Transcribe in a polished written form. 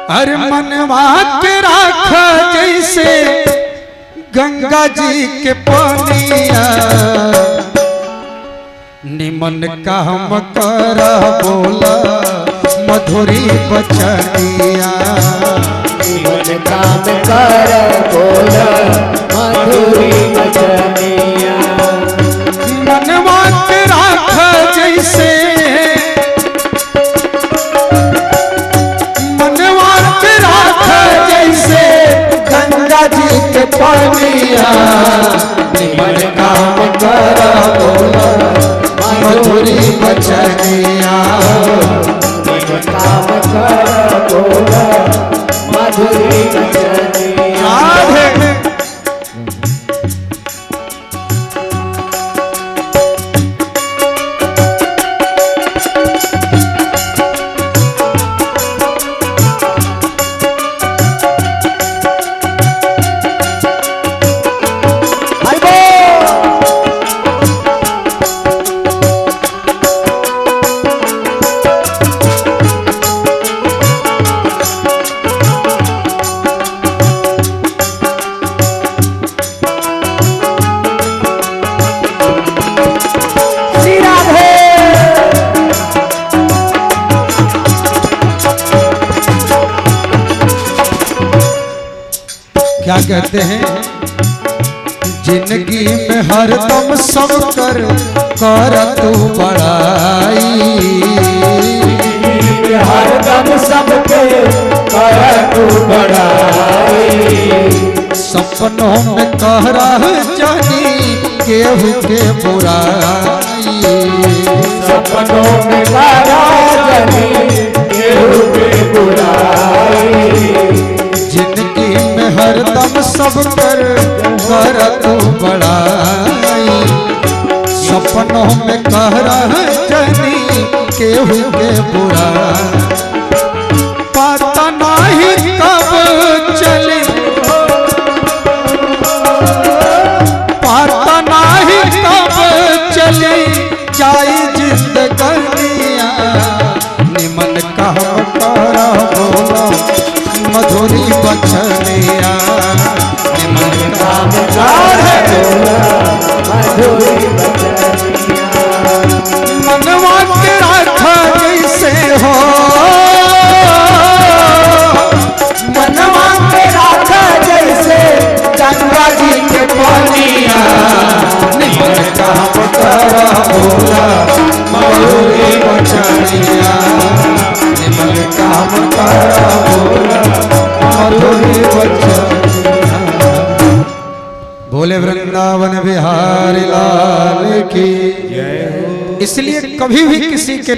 अरे मनवा के राख जैसे गंगा जी के पानिया, निमन काम कर बोला मधुरी बचनिया। निमन काम कर बोला मधुरी बचनिया। मनवा के राख जैसे गंगा जी के पानिया, निमन काम कर बोला मधुरी बचनिया। निमन काम कर बोला मधुरी बचनिया। क्या कहते हैं, जिंदगी में हरदम सब कर तू बड़ाई। हरदम सबके कर तू बड़ाई। सपनों में कह रहा जानी केहू के बुराई। सपनों में कह रहा जानी केहू के बुराई। जिंदगी में हरदम सब कर तू बड़ाई। सपनों में कह रहा जानी केहू के बुराई। पता नहीं कब चले, पता नहीं कब चले जाई जिंदगानिया। निमन काम कर बोला मधुरी बचनिया। निमन काम कर मधुरी बचनिया। मनवा के राख जैसे हो, मनवा के राख जैसे गंगा जी के पानिया। निमन काम कर बोला मधुरी बचनिया। निमन काम कर बोला मधुरी बचनिया। भोले वृंदावन बिहारी लाल की। इसलिए कभी भी किसी के